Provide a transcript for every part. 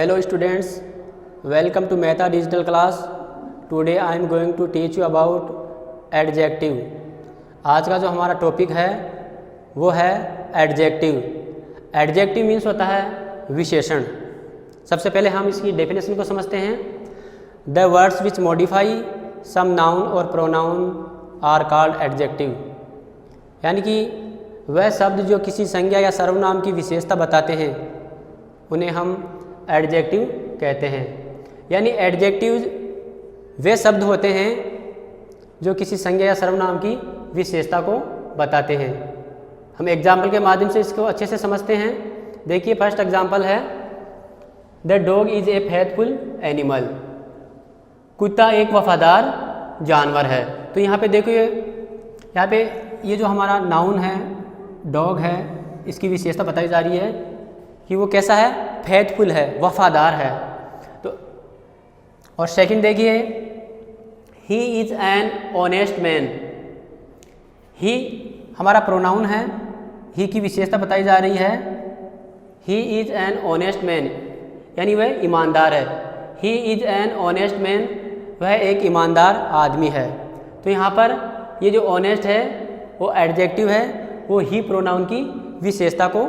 Hello students, welcome to Meta Digital class. Today I am going to teach you about adjective. आज का जो हमारा topic है वो है एडजेक्टिव. एडजेक्टिव मीन्स होता है विशेषण. सबसे पहले हम इसकी डेफिनेशन को समझते हैं. The words which modify some noun और प्रोनाउन आर कॉल्ड एडजेक्टिव. यानी कि वह शब्द जो किसी संज्ञा या सर्वनाम की विशेषता बताते हैं उन्हें हम एडजेक्टिव कहते हैं. यानी एडजेक्टिव वे शब्द होते हैं जो किसी संज्ञा या सर्वनाम की विशेषता को बताते हैं. हम एग्जाम्पल के माध्यम से इसको अच्छे से समझते हैं. देखिए फर्स्ट एग्जाम्पल है the dog is a faithful animal. कुत्ता एक वफादार जानवर है. तो यहाँ पे देखिए, यहाँ पे ये जो हमारा नाउन है डॉग है, इसकी विशेषता बताई जा रही है कि वो कैसा है, फेथफुल है, वफादार है. तो और सेकंड देखिए he is an honest man. He हमारा प्रोनाउन है, ही की विशेषता बताई जा रही है. ही इज एन ऑनेस्ट मैन यानी वह ईमानदार है. ही इज एन ऑनेस्ट मैन, वह एक ईमानदार आदमी है. तो यहाँ पर ये जो ऑनेस्ट है वो एडजेक्टिव है, वो ही प्रोनाउन की विशेषता को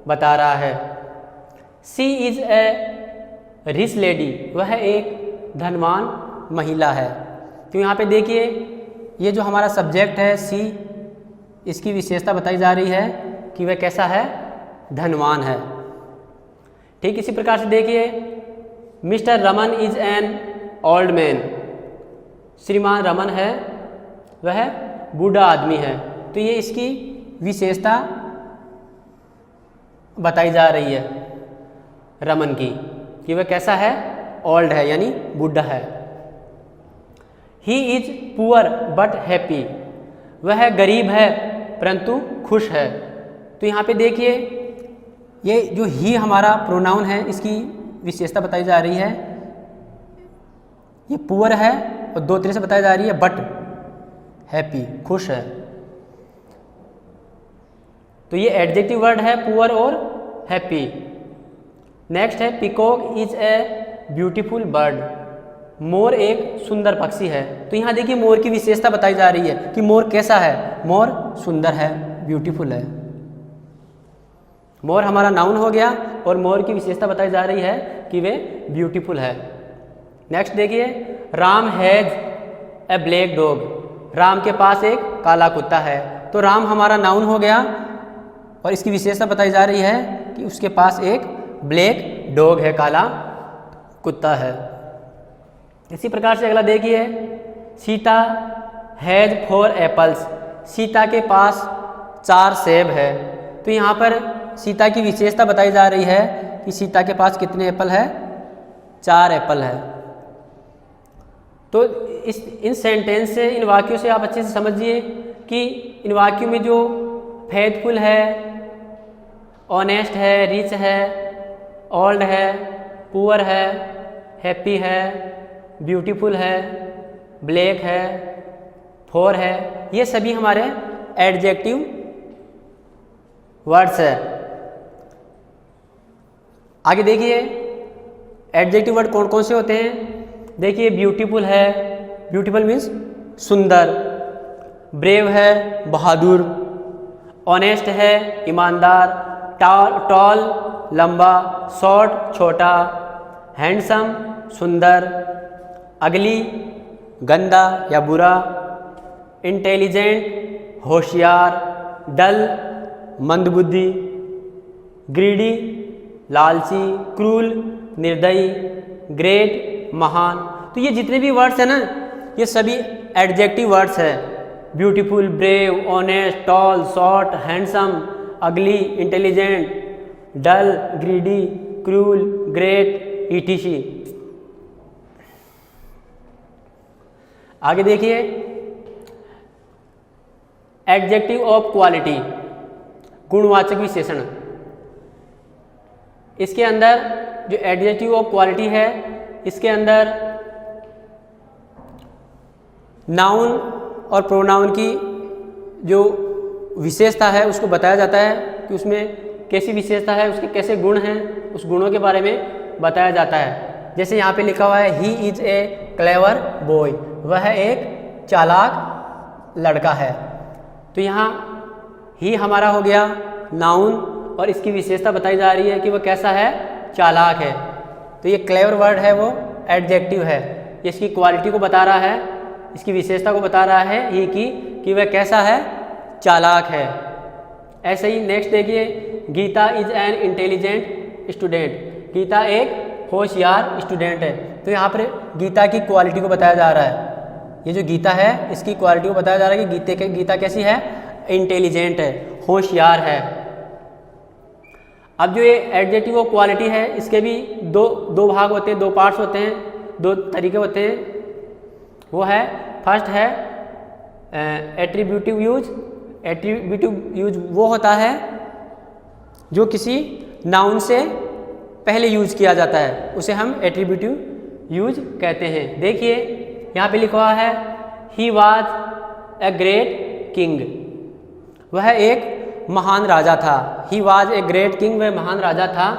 बता रहा है. सी इज ए रिच लेडी, वह एक धनवान महिला है. तो यहाँ पे देखिए ये जो हमारा सब्जेक्ट है सी, इसकी विशेषता बताई जा रही है कि वह कैसा है, धनवान है. ठीक इसी प्रकार से देखिए mister Raman is an old man. श्रीमान रमन है, वह बूढ़ा आदमी है. तो ये इसकी विशेषता बताई जा रही है रमन की कि वह कैसा है, ओल्ड है यानी बूढ़ा है. He is poor but happy, वह गरीब है परंतु खुश है. तो यहाँ पे देखिए ये जो ही हमारा प्रोनाउन है इसकी विशेषता बताई जा रही है. ये पुअर है और दो तरह से बताई जा रही है, बट हैप्पी, खुश है. तो ये एडजेक्टिव वर्ड है पुअर और हैप्पी. नेक्स्ट है peacock is a beautiful bird. मोर एक सुंदर पक्षी है. तो यहाँ देखिए मोर की विशेषता बताई जा रही है कि मोर कैसा है, मोर सुंदर है, ब्यूटीफुल है. मोर हमारा नाउन हो गया और मोर की विशेषता बताई जा रही है कि वे ब्यूटीफुल है. नेक्स्ट देखिए Ram has a black dog. Ram के पास एक काला कुत्ता है. तो राम हमारा नाउन हो गया और इसकी विशेषता बताई जा रही है कि उसके पास एक ब्लैक डॉग है, काला कुत्ता है. इसी प्रकार से अगला देखिए सीता हैज 4 एप्पल्स. सीता के पास 4 सेब है. तो यहाँ पर सीता की विशेषता बताई जा रही है कि सीता के पास कितने एप्पल है, 4 एप्पल है. तो इन सेंटेंस से, इन वाक्यों से आप अच्छे से समझिए कि इन वाक्यों में जो फेथफुल है, ऑनेस्ट है, रिच है, ओल्ड है, पुअर है, हैप्पी है, ब्यूटीफुल है, ब्लैक है, फोर है, ये सभी हमारे एडजेक्टिव वर्ड्स है. आगे देखिए एडजेक्टिव वर्ड कौन कौन से होते हैं. देखिए ब्यूटीफुल है, ब्यूटीफुल मीन्स सुंदर. ब्रेव है, बहादुर. ऑनेस्ट है, ईमानदार. टॉल लंबा. शॉर्ट छोटा. हैंडसम सुंदर. अगली गंदा या बुरा. इंटेलिजेंट होशियार. डल मंदबुद्धि. ग्रीडी लालची. क्रूल निर्दयी. ग्रेट महान. तो ये जितने भी वर्ड्स हैं ना, ये सभी एडजेक्टिव वर्ड्स है. Beautiful, brave, honest, tall, short, handsome, ugly, intelligent, dull, greedy, cruel, great, etc. आगे देखिए एडजेक्टिव ऑफ क्वालिटी, गुणवाचक विशेषण. इसके अंदर जो एडजेक्टिव ऑफ क्वालिटी है, इसके अंदर नाउन और प्रोनाउन की जो विशेषता है उसको बताया जाता है कि उसमें कैसी विशेषता है, उसके कैसे गुण हैं, उस गुणों के बारे में बताया जाता है। जैसे यहाँ पे लिखा हुआ है he is a clever boy, वह एक चालाक लड़का है। तो यहाँ ही हमारा हो गया नाउन और इसकी विशेषता बताई जा रही है कि वह कैसा है, चालाक है। तो ये क्लेवर वर्ड है वो एडजेक्टिव है, ये इसकी क्वालिटी को बता रहा है, इसकी विशेषता को बता रहा है ही की कि वह कैसा है, चालाक है। ऐसे ही नेक्स्ट देखिए, Gita is an intelligent student, Gita एक होशियार स्टूडेंट है। तो यहाँ पर गीता की क्वालिटी को बताया जा रहा है, ये जो गीता है इसकी क्वालिटी को बताया जा रहा है कि गीता कैसी है, इंटेलिजेंट है, होशियार है। अब जो ये एडजेक्टिव और क्वालिटी है इसके भी दो भाग होते हैं, दो पार्ट्स होते हैं, दो तरीके होते हैं। वो है फर्स्ट है एट्रीब्यूटिव यूज। एट्रीब्यूटिव यूज वो होता है जो किसी नाउन से पहले यूज किया जाता है, उसे हम एट्रीब्यूटिव यूज कहते हैं। देखिए यहाँ पे लिखा हुआ है he was a great king, वह एक महान राजा था। He was a great king, वह महान राजा था।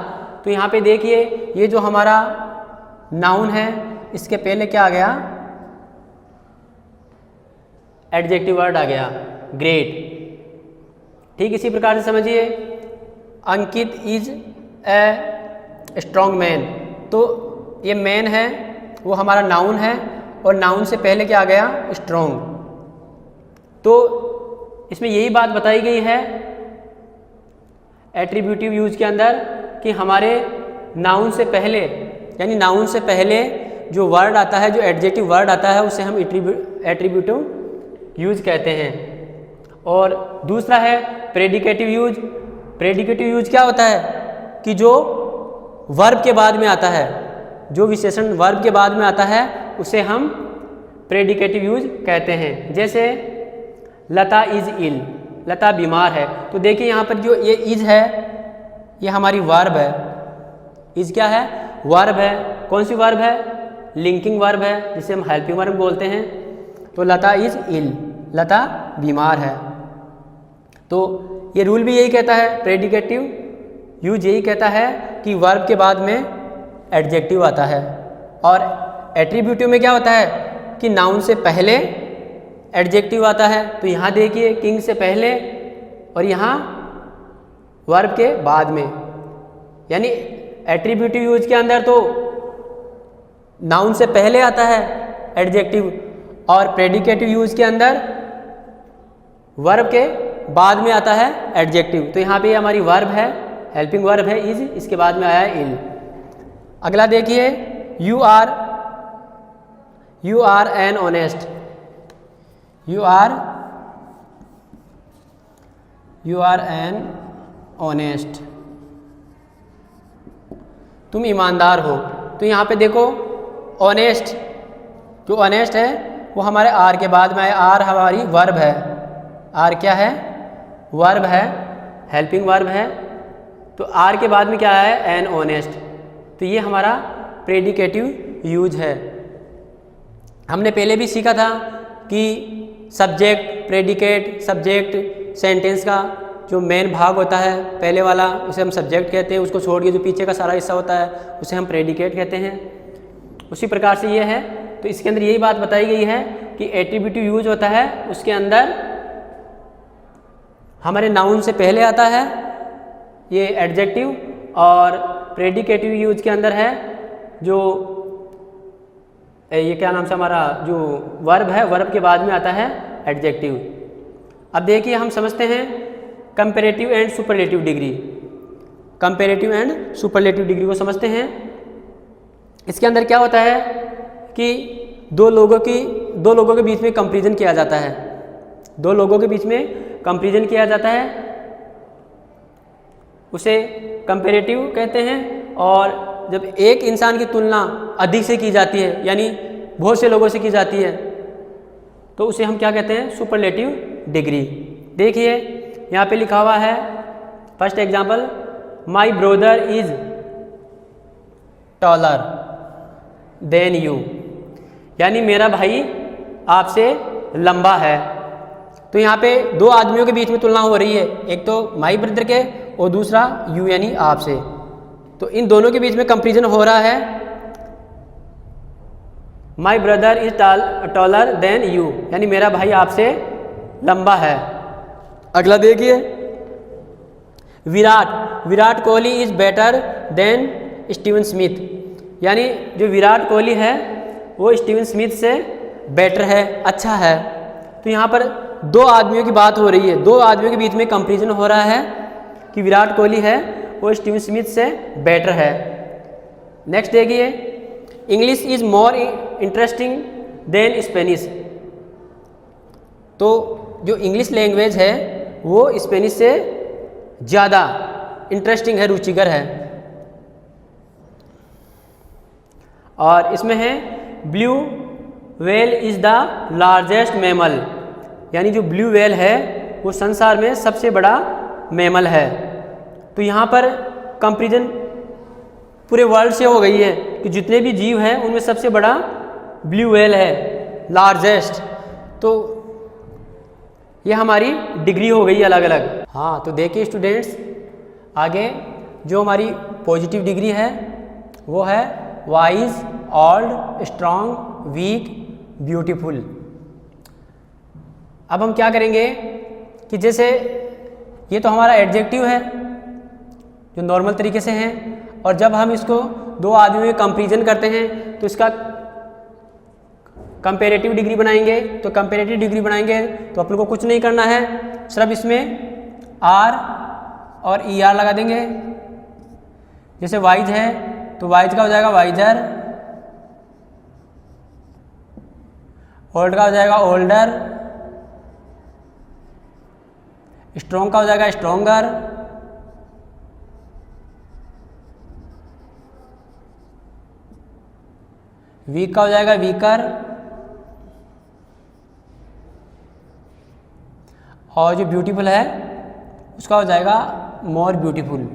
तो यहाँ पे देखिए ये जो हमारा नाउन है इसके पहले क्या आ गया, एडजेक्टिव वर्ड आ गया ग्रेट। ठीक इसी प्रकार से समझिए अंकित इज ए स्ट्रॉन्ग मैन, तो ये मैन है वो हमारा नाउन है और नाउन से पहले क्या आ गया, स्ट्रॉन्ग। तो इसमें यही बात बताई गई है एट्रीब्यूटिव यूज के अंदर कि हमारे नाउन से पहले, यानी नाउन से पहले जो वर्ड आता है, जो एडजेक्टिव वर्ड आता है उसे हम एट्रीब्यूटिव यूज कहते हैं। और दूसरा है प्रेडिकेटिव यूज। प्रेडिकेटिव यूज क्या होता है कि जो वर्ब के बाद में आता है, जो विशेषण वर्ब के बाद में आता है उसे हम प्रेडिकेटिव यूज कहते हैं। जैसे लता इज इल, लता बीमार है। तो देखिए यहाँ पर जो ये इज है ये हमारी वर्ब है। इज क्या है, वर्ब है। कौन सी वर्ब है, लिंकिंग वर्ब है जिसे हम हेल्पिंग वर्ब बोलते हैं। तो लता इज इल, लता बीमार है। तो ये रूल भी यही कहता है, प्रेडिकेटिव यूज यही कहता है कि वर्ब के बाद में एडजेक्टिव आता है। और एट्रीब्यूटिव में क्या होता है कि नाउन से पहले एडजेक्टिव आता है। तो यहाँ देखिए किंग से पहले और यहाँ वर्ब के बाद में, यानी एट्रीब्यूटिव यूज के अंदर तो नाउन से पहले आता है एडजेक्टिव और प्रेडिकेटिव यूज के अंदर वर्ब के बाद में आता है एडजेक्टिव। तो यहाँ पे हमारी वर्ब है, हेल्पिंग वर्ब है इज, इसके बाद में आया है इल। अगला देखिए you are an honest. You are an honest, तुम ईमानदार हो। तो यहाँ पे देखो ऑनेस्ट, जो ऑनेस्ट है वो हमारे आर के बाद में है। आर हमारी वर्ब है, आर क्या है, वर्ब है, हेल्पिंग वर्ब है। तो आर के बाद में क्या है, एन ऑनेस्ट। तो ये हमारा प्रेडिकेटिव यूज है। हमने पहले भी सीखा था कि सब्जेक्ट, प्रेडिकेट, सब्जेक्ट, सेंटेंस का जो मेन भाग होता है पहले वाला उसे हम सब्जेक्ट कहते हैं, उसको छोड़ के जो पीछे का सारा हिस्सा होता है उसे हम प्रेडिकेट कहते हैं। उसी प्रकार से ये है। तो इसके अंदर यही बात बताई गई है कि एट्रीब्यूटिव यूज होता है उसके अंदर हमारे नाउन से पहले आता है ये एडजेक्टिव, और प्रेडिकेटिव यूज के अंदर है जो ये क्या नाम से हमारा जो वर्ब है, वर्ब के बाद में आता है एडजेक्टिव। अब देखिए हम समझते हैं comparative and superlative degree. Comparative and superlative degree को समझते हैं। इसके अंदर क्या होता है कि दो लोगों के बीच में कंपैरिजन किया जाता है। दो लोगों के बीच में कंपैरिजन किया जाता है, उसे कंपैरेटिव कहते हैं। और जब एक इंसान की तुलना अधिक से की जाती है, यानी बहुत से लोगों से की जाती है, तो उसे हम क्या कहते हैं, सुपरलेटिव डिग्री। देखिए यहाँ पे लिखा हुआ है first example, my brother is taller than you, यानी मेरा भाई आपसे लंबा है। तो यहाँ पे दो आदमियों के बीच में तुलना हो रही है, एक तो माई ब्रदर के और दूसरा यू यानी आपसे। तो इन दोनों के बीच में कंपैरिजन हो रहा है। My brother is taller than you, यानी मेरा भाई आपसे लंबा है। अगला देखिए, Virat Kohli is better than Steven Smith, यानी जो विराट कोहली है वो स्टीवन स्मिथ से बेटर है, अच्छा है। तो यहाँ पर दो आदमियों की बात हो रही है, दो आदमियों के बीच में कंपैरिजन हो रहा है कि विराट कोहली है वो स्टीवन स्मिथ से बेटर है। नेक्स्ट देखिए, English is more interesting than Spanish, तो जो इंग्लिश लैंग्वेज है वो स्पेनिश से ज़्यादा इंटरेस्टिंग है, रुचिकर है। और इसमें है blue whale is the largest mammal, यानी जो ब्लू व्हेल है वो संसार में सबसे बड़ा मैमल है। तो यहाँ पर कंपैरिजन पूरे वर्ल्ड से हो गई है कि जितने भी जीव हैं उनमें सबसे बड़ा ब्लू व्हेल है, लार्जेस्ट। तो ये हमारी डिग्री हो गई अलग अलग। हाँ, तो देखिए स्टूडेंट्स, आगे जो हमारी पॉजिटिव डिग्री है वो है wise, old, strong, weak, beautiful. अब हम क्या करेंगे कि जैसे ये तो हमारा एडजेक्टिव है जो नॉर्मल तरीके से हैं, और जब हम इसको दो आदमियों में कंपैरिजन करते हैं तो इसका कंपैरेटिव डिग्री बनाएंगे। तो कंपैरेटिव डिग्री बनाएंगे तो अपन को कुछ नहीं करना है, सिर्फ इसमें आर और ई आर लगा देंगे। जैसे वाइज है तो वाइज का हो जाएगा वाइजर, ओल्ड का हो जाएगा ओल्डर, स्ट्रॉन्ग का हो जाएगा स्ट्रॉन्गर, वीक का हो जाएगा वीकर, और जो ब्यूटीफुल है उसका हो जाएगा मोर ब्यूटीफुल।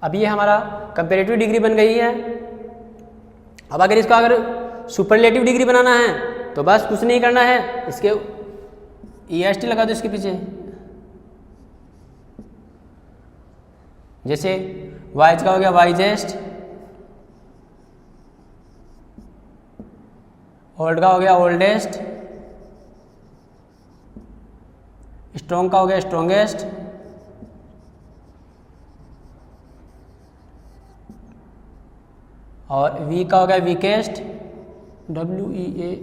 अब ये हमारा कंपैरेटिव डिग्री बन गई है। अब अगर इसका अगर सुपरलेटिव डिग्री बनाना है तो बस कुछ नहीं करना है, इसके EST लगा दो इसके पीछे। जैसे वाइज का हो गया वाइजेस्ट, ओल्ड का हो गया ओल्डेस्ट, स्ट्रॉन्ग का हो गया स्ट्रॉन्गेस्ट, और वीक का हो गया वीकेस्ट, WEA।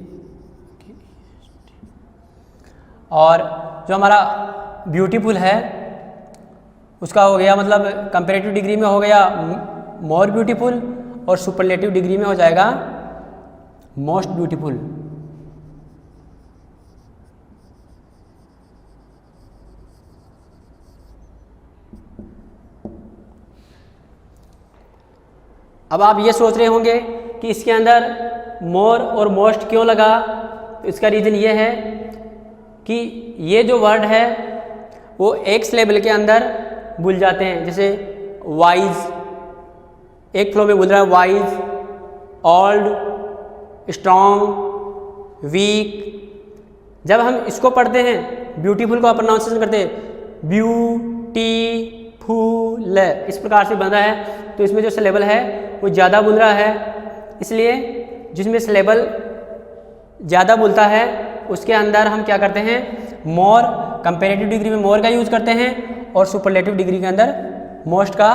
और जो हमारा ब्यूटीफुल है उसका हो गया, मतलब कंपैरेटिव डिग्री में हो गया मोर ब्यूटीफुल, और सुपरलेटिव डिग्री में हो जाएगा मोस्ट ब्यूटीफुल। अब आप ये सोच रहे होंगे कि इसके अंदर मोर और मोस्ट क्यों लगा, तो इसका रीज़न ये है कि ये जो वर्ड है वो एक सिलेबल के अंदर बुल जाते हैं। जैसे वाइज एक फ्लो में बुल रहा है, वाइज, ओल्ड, स्ट्रॉन्ग, वीक। जब हम इसको पढ़ते हैं ब्यूटीफुल को प्रोनाउंसिएशन करते हैं ब्यूटीफुल, इस प्रकार से बन रहा है। तो इसमें जो सिलेबल है वो ज़्यादा बुल रहा है, इसलिए जिसमें सिलेबल ज़्यादा बुलता है उसके अंदर हम क्या करते हैं, मोर, कंपैरेटिव डिग्री में मोर का यूज़ करते हैं और सुपरलेटिव डिग्री के अंदर मोस्ट का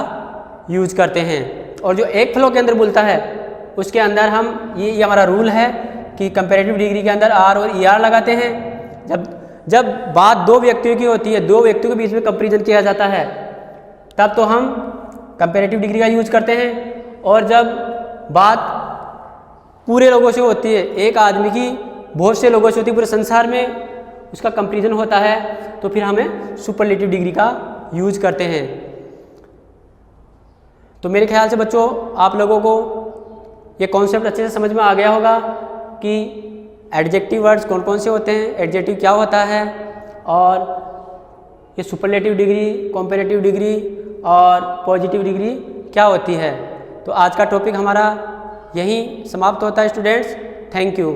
यूज़ करते हैं। और जो एक फ्लो के अंदर बुलता है उसके अंदर हम ये हमारा रूल है कि कंपैरेटिव डिग्री के अंदर आर और ई आर लगाते हैं। जब बात दो व्यक्तियों की होती है, दो व्यक्तियों के बीच में कंपैरिजन किया जाता है, तब तो हम कंपैरेटिव डिग्री का यूज़ करते हैं। और जब बात पूरे लोगों से होती है, एक आदमी की बहुत से लोगों से होती है, पूरे संसार में उसका कंपैरिजन होता है, तो फिर हमें सुपरलेटिव डिग्री का यूज करते हैं। तो मेरे ख्याल से बच्चों आप लोगों को ये कॉन्सेप्ट अच्छे से समझ में आ गया होगा कि एडजेक्टिव वर्ड्स कौन कौन से होते हैं, एडजेक्टिव क्या होता है, और ये सुपरलेटिव डिग्री, कंपैरेटिव डिग्री और पॉजिटिव डिग्री क्या होती है। तो आज का टॉपिक हमारा यहीं समाप्त होता है स्टूडेंट्स। Thank you.